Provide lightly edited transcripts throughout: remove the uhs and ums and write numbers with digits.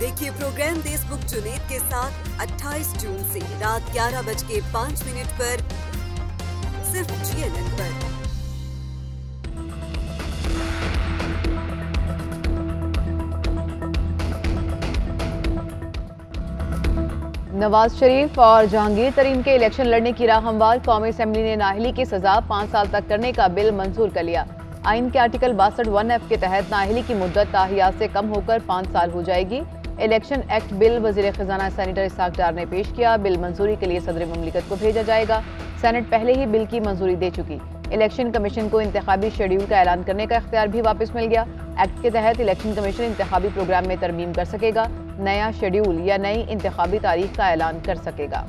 देखिए प्रोग्राम देशमुख जुनेद के साथ 28 जून से रात 11:05 पर सिर्फ GNN पर। नवाज शरीफ और जहांगीर तरीन के इलेक्शन लड़ने की राह हमवार। कौमी असेंबली ने नाअहली की सजा 5 साल तक करने का बिल मंजूर कर लिया। आइन के आर्टिकल 62(1)(f) के तहत नाअहली की मुद्दत ताहियात से कम होकर 5 साल हो जाएगी। इलेक्शन एक्ट बिल वजीर खजाना सेनेटर इसाक डार ने पेश किया। बिल मंजूरी के लिए सदर मुमलिकत को भेजा जाएगा। सेनेट पहले ही बिल की मंजूरी दे चुकी। इलेक्शन कमीशन को इंतखाबी शेड्यूल का ऐलान करने का इख्तियार भी वापस मिल गया। एक्ट के तहत इलेक्शन कमीशन इंतखाबी प्रोग्राम में तरमीम कर सकेगा, नया शेड्यूल या नई इंतखाबी तारीख का ऐलान कर सकेगा।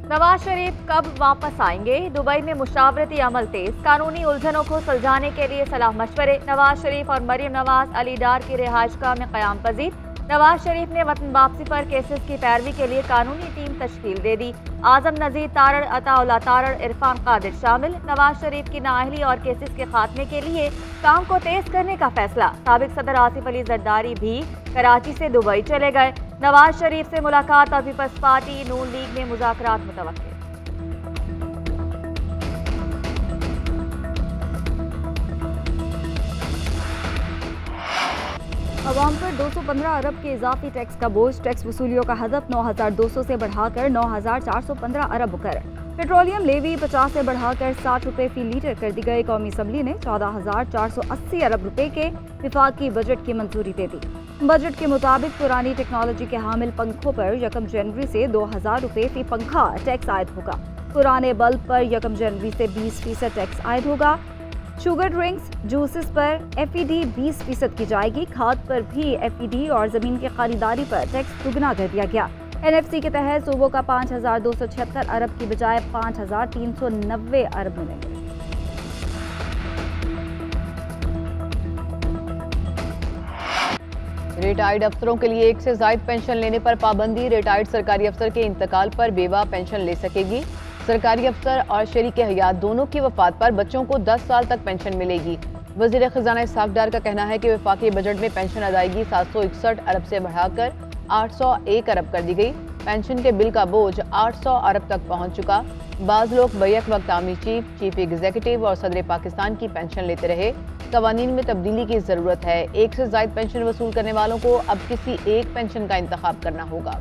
नवाज शरीफ कब वापस आएंगे? दुबई में मुशावरती अमल तेज। कानूनी उलझनों को सुलझाने के लिए सलाह मशवरे। नवाज शरीफ और मरियम नवाज अली डार की रिहाइशगाह में क़याम पजीर। नवाज शरीफ ने वतन वापसी पर केसेस की पैरवी के लिए कानूनी टीम तश्कील दे दी। आजम नजीर तारड़, अताउल्लाह तारड़, इरफान कादिर शामिल। नवाज शरीफ की नाअहली और केसेस के खात्मे के लिए काम को तेज करने का फैसला। साबिक सदर आसिफ अली जरदारी भी कराची से दुबई चले गए। नवाज शरीफ से मुलाकात और पीपल्स पार्टी नून लीग में मुज़ाकरात मुतवक्किल। अवाम पर 215 अरब के इजाफी टैक्स का बोझ। टैक्स वसूलियों का हदफ 9,200 से बढ़ाकर 9,415 अरब मुकर्रर। पेट्रोलियम लेवी 50 से बढ़ाकर 60 रुपए फी लीटर कर दी गई। कौमी असम्बली ने 14,480 अरब रुपए के विफाकी बजट की मंजूरी दे दी। बजट के मुताबिक पुरानी टेक्नोलॉजी के हामिल पंखों पर 1 जनवरी से 2,000 रुपए फी पंखा टैक्स आयद होगा। पुराने बल्ब पर 1 जनवरी से 20% टैक्स आयद होगा। शुगर ड्रिंक्स, जूसेस पर FED 20% की जाएगी। खाद पर भी FED और जमीन की खरीदारी पर टैक्स दुगना कर दिया गया। NFC के तहत सूबों का 5,276 अरब की बजाय 5,390 अरब मिलेंगे। रिटायर्ड अफसरों के लिए 1 से ज़ायद पेंशन लेने पर पाबंदी। रिटायर्ड सरकारी अफसर के इंतकाल पर बेवा पेंशन ले सकेगी। सरकारी अफसर और शरीक हयात दोनों की वफात पर बच्चों को 10 साल तक पेंशन मिलेगी। वजीर खजाना इसाक डार का कहना है कि वफाकी बजट में पेंशन अदायगी 761 अरब से बढ़ाकर 801 अरब कर दी गई। पेंशन के बिल का बोझ 800 अरब तक पहुंच चुका। बाज़ लोग बैक वक्त आर्मी चीफ, चीफ एग्जीक्यूटिव और सदर पाकिस्तान की पेंशन लेते रहे। कवानीन में तब्दीली की जरूरत है। 1 से ज़ायद पेंशन वसूल करने वालों को अब किसी एक पेंशन का इंतखाब करना होगा।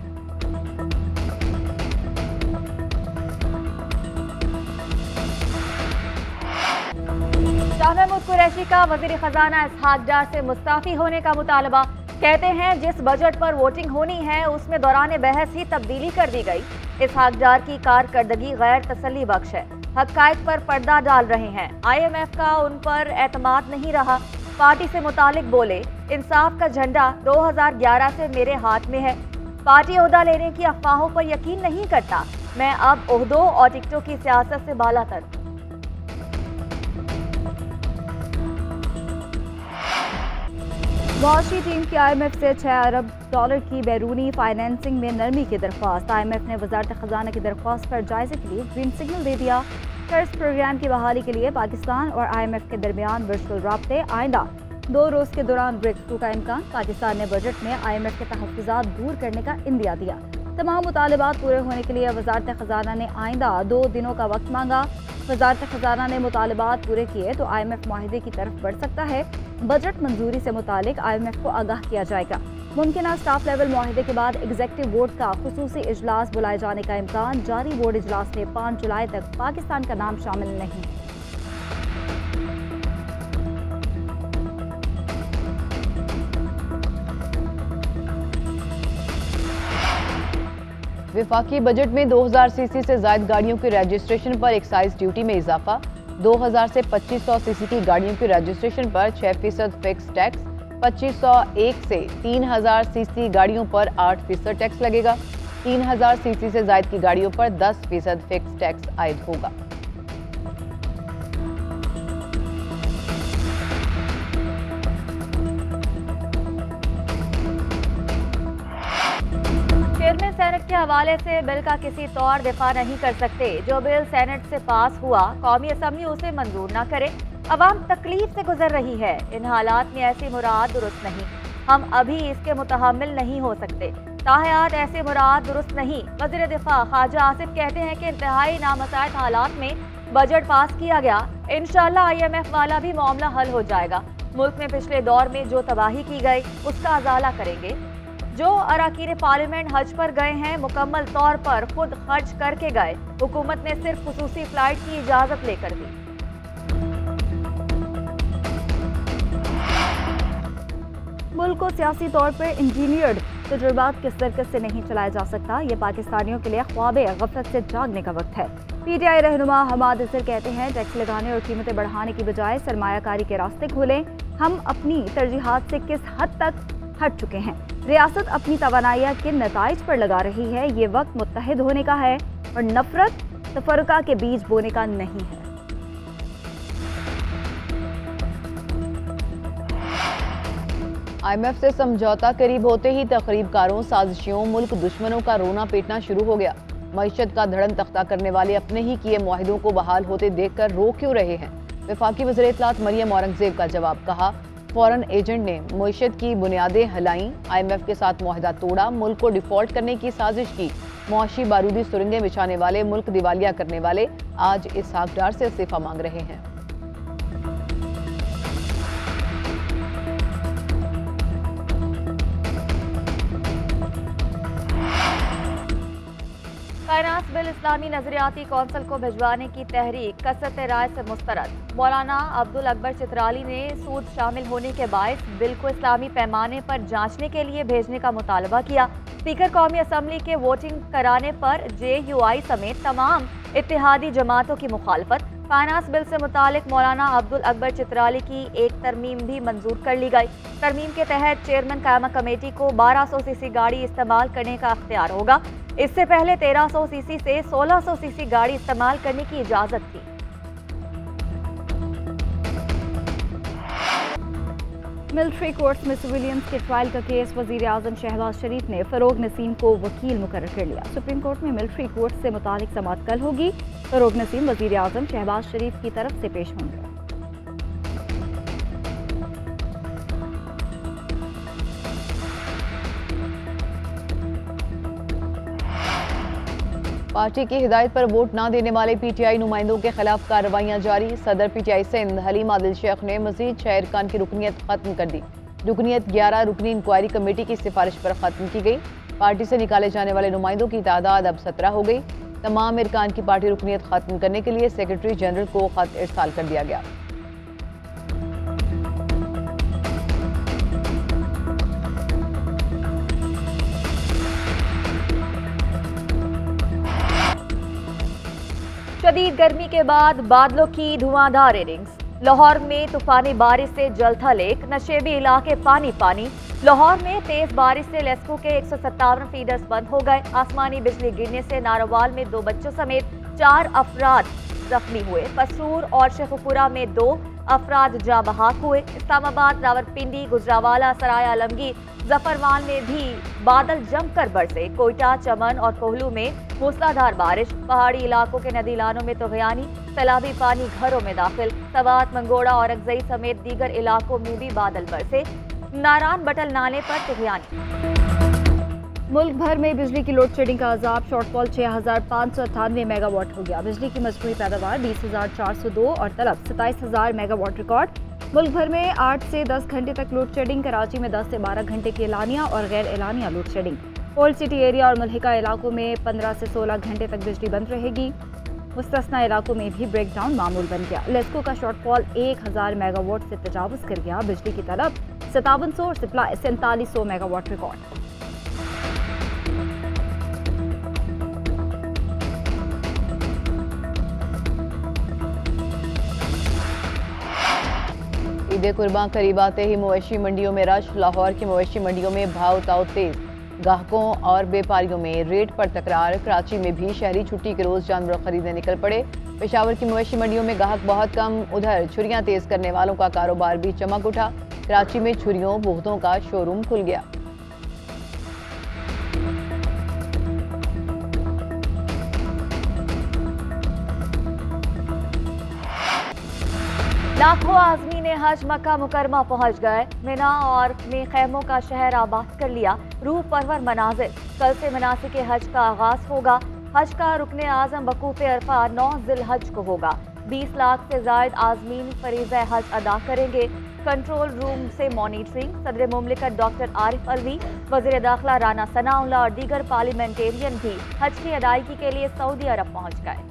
शाह महमूद कुरैशी का वजीर खजाना इसहाक डार से मुस्ताफी होने का मुतालबा। कहते हैं जिस बजट पर वोटिंग होनी है उसमें दौरान बहस ही तब्दीली कर दी गई। इसहाक डार की कारकर्दगी गैर तसल्ली बख्श है। हक़ाइक़ पर पर्दा डाल रहे हैं। IMF का उन पर एतमाद नहीं रहा। पार्टी से मुतालिक बोले, इंसाफ का झंडा 2011 से मेरे हाथ में है। पार्टी ओहदा लेने की अफवाहों पर यकीन नहीं करता। मैं अब ओहदों और टिकटों की सियासत से बालातर। मुआशी टीम की IMF से 6 अरब डॉलर की बैरूनी फाइनेंसिंग में नरमी की दरख्वास्त। IMF ने वजारत खजाना की दरख्वास्त पर जायजे के लिए ग्रीन सिग्नल दे दिया। कर्ज प्रोग्राम की बहाली के लिए पाकिस्तान और IMF के दरमियान वर्चुअल राब्ते। आइंदा 2 रोज के दौरान ब्रेक थ्रू का इम्कान। पाकिस्तान ने बजट में IMF के तहफ़्फ़ुज़ात दूर करने का इंदिया दिया। तमाम मुतालबात पूरे होने के लिए वजारत खजाना ने आइंदा 2 दिनों का वक्त मांगा। वजारत खजाना ने मुतालबात पूरे किए तो IMF माहिदे की तरफ बढ़ सकता है। बजट मंजूरी से मुतालिक IMF को आगाह किया जाएगा। मुमकिन स्टाफ लेवल मुआहिदे के बाद एग्जीक्यूटिव बोर्ड का खुसूसी इजलास बुलाए जाने का इम्कान। जारी बोर्ड इजलास में 5 जुलाई तक पाकिस्तान का नाम शामिल नहीं। विफाकी बजट में 2000 सीसी से ज़ायद गाड़ियों के रजिस्ट्रेशन पर एक्साइज ड्यूटी में इजाफा। 2000 से 2500 सीसी की गाड़ियों के रजिस्ट्रेशन पर 6% फिक्स टैक्स। 2501 से 3000 सीसी गाड़ियों पर 8% टैक्स लगेगा। 3000 सीसी से ज़ायद की गाड़ियों पर 10% फिक्स टैक्स आयद होगा। सेनेट के हवाले से बिल का किसी तौर दिफा नहीं कर सकते। जो बिल सेनेट से पास हुआ, कौमी असम्बली उसे मंजूर न करे। अवाम तकलीफ से गुजर रही है। इन हालात में ऐसी मुराद दुरुस्त नहीं। हम अभी इसके मुतहम्मिल नहीं हो सकते। ताहयात ऐसे मुराद दुरुस्त नहीं। वज़ीर दिफा ख्वाजा आसिफ कहते हैं कि इंतहाई नामसाइद हालात में बजट पास किया गया। इंशाअल्लाह IMF वाला भी मामला हल हो जाएगा। मुल्क में पिछले दौर में जो तबाही की गई उसका अजाला करेंगे। जो अराकीन पार्लियामेंट हज पर गए हैं, मुकम्मल तौर पर खुद खर्च करके गए। हुकूमत ने सिर्फ खुसूसी फ्लाइट की इजाजत लेकर दी। मुल्क को सियासी तौर पर इंजीनियर्ड तजुर्बात के सर्कस से नहीं चलाया जा सकता। ये पाकिस्तानियों के लिए ख्वाबे गफलत से जागने का वक्त है। PTI रहनुमा हमाद अजहर कहते हैं, टैक्स लगाने और कीमतें बढ़ाने की बजाय सरमायाकारी के रास्ते खोलें। हम अपनी तरजीहात से किस हद तक हट चुके हैं। रियासत अपनी तवानाइयाँ किन नताइज पर लगा रही है। ये वक्त मुत्तहिद होने का है और नफरत तफरुका के बीज बोने का नहीं है। IMF से समझौता करीब होते ही तकरीबकारों, साजिशियों, मुल्क दुश्मनों का रोना पीटना शुरू हो गया। मईशत का धड़न तख्ता करने वाले अपने ही किए मुआहिदों को बहाल होते देखकर रो क्यों रहे हैं। वफाकी वज़ीर इत्तलात मरियम औरंगजेब का जवाब, कहा फॉरेन एजेंट ने मईशत की बुनियादें हिलाईं, IMF के साथ मुआहिदा तोड़ा, मुल्क को डिफॉल्ट करने की साजिश की। मुआशी बारूदी सुरंगें बिछाने वाले, मुल्क दिवालिया करने वाले आज इसहाक डार से इस्तीफा मांग रहे हैं। फाइनेंस बिल इस्लामी नजरियाती कौंसिल को भिजवाने की तहरीक कसरत राय से मुस्तरद। मौलाना अब्दुल अकबर चित्राली ने सूद शामिल होने के बायस बिल को इस्लामी पैमाने पर जांचने के लिए भेजने का मुतालबा किया। स्पीकर कौमी असम्बली के वोटिंग कराने पर JUI समेत तमाम इत्तेहादी जमातों की मुखालफत। फाइनेंस बिल से मुतालिक मौलाना अब्दुल अकबर चित्राली की एक तरमीम भी मंजूर कर ली गई। तरमीम के तहत चेयरमैन कायमा कमेटी को 1200 सीसी गाड़ी इस्तेमाल करने का अख्तियार होगा। इससे पहले 1300 सीसी से 1600 सीसी गाड़ी इस्तेमाल करने की इजाजत थी। मिलिट्री कोर्ट्स में सिविलियंस के ट्रायल का केस वजीर आजम शहबाज शरीफ ने फरोग नसीम को वकील मुकर्रर कर लिया। सुप्रीम कोर्ट में मिलिट्री कोर्ट से मुतालिक समाअत कल होगी। फरोग नसीम वजीर आजम शहबाज शरीफ की तरफ से पेश होंगे। पार्टी की हिदायत पर वोट न देने वाले PTI नुमाइंदों के खिलाफ कार्रवाइयां जारी। सदर PTI सिंध हलीम आदिल शेख ने मजीद 6 अरकान की रुकनीत खत्म कर दी। रुकनीत 11 रुकनी इंक्वायरी कमेटी की सिफारिश पर खत्म की गई। पार्टी से निकाले जाने वाले नुमाइंदों की तादाद अब 17 हो गई। तमाम अरकान की पार्टी रुकनीत खत्म करने के लिए सेक्रेटरी जनरल को खत इरसाल कर दिया गया। शदीद गर्मी के बाद बादलों की धुआंधार इनिंग्स। लाहौर में तूफानी बारिश से जलथा लेक, नशेबी इलाके पानी पानी। लाहौर में तेज बारिश से लेस्को के 157 फीडर्स बंद हो गए। आसमानी बिजली गिरने से नारोवाल में 2 बच्चों समेत 4 अफराद जख्मी हुए। पसरूर और शेखुपुरा में 2 अफराद जाँ बहक हुए। इस्लामाबाद, रावलपिंडी, गुजरावाला, सराय आलमगीर, जफरवाल में भी बादल जमकर बरसे। कोयटा, चमन और कोहलू में मूसलाधार बारिश। पहाड़ी इलाकों के नदीलानों में तूफ़ानी सैलाबी पानी घरों में दाखिल। सवात, मंगोड़ा और अगजई समेत दीगर इलाकों में भी बादल बरसे। नारान बटल नाले पर तूफ़ानी। मुल्क भर में बिजली की लोड शेडिंग का अजाब। शॉर्टफॉल 6598 मेगावाट हो गया। बिजली की मजमूई पैदावार 20,402 और तलब 27,000 मेगावाट रिकॉर्ड। मुल्क भर में 8 से 10 घंटे तक लोड शेडिंग। कराची में 10 से 12 घंटे की एलानिया और गैर एलानिया load shedding. Old city area और मुल्हिका इलाकों में 15 से 16 घंटे तक बिजली बंद रहेगी। मुस्तस्ना इलाकों में भी ब्रेकडाउन मामूल बन गया। लेस्को का शॉर्टफॉल 1000 मेगावाट से तजावुज कर गया। बिजली की तलब 5700 और सप्लाई 4700 मेगावाट रिकॉर्ड। ईद कुर्बान करीब आते ही मवेशी मंडियों में रश। लाहौर की मवेशी मंडियों में भाव ताव तेज। गाहकों और व्यापारियों में रेट पर तकरार। कराची में भी शहरी छुट्टी के रोज जानवर खरीदने निकल पड़े। पेशावर की मवेशी मंडियों में गाहक बहुत कम। उधर छुरियां तेज करने वालों का कारोबार भी चमक उठा। कराची में छुरियों बुख्तों का शोरूम खुल गया। लाखों आज़मीन हज मक्का मुकरमा पहुंच गए। मिना और में खैमों का शहर आबाद कर लिया। रूह परवर मनाजिर। कल से मनासिक हज का आगाज होगा। हज का रुकने आजम वकूफ अरफा 9 ज़िलहज को होगा। 20 लाख से जायद आज़मीन फरीज़ हज अदा करेंगे। कंट्रोल रूम से मॉनिटरिंग। सदर मुमलिकत डॉक्टर आरिफ अलवी, वज़ीर दाखिला राना सनाउल्लाह और दीगर पार्लियामेंटेरियन भी हज की अदायगी के लिए सऊदी अरब पहुंच गए।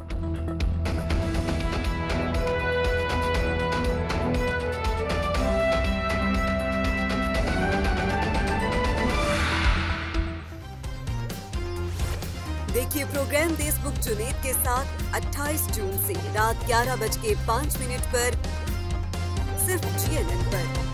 देखिए प्रोग्राम देशबुक जुनेद के साथ 28 जून से रात 11:05 पर सिर्फ GNN पर।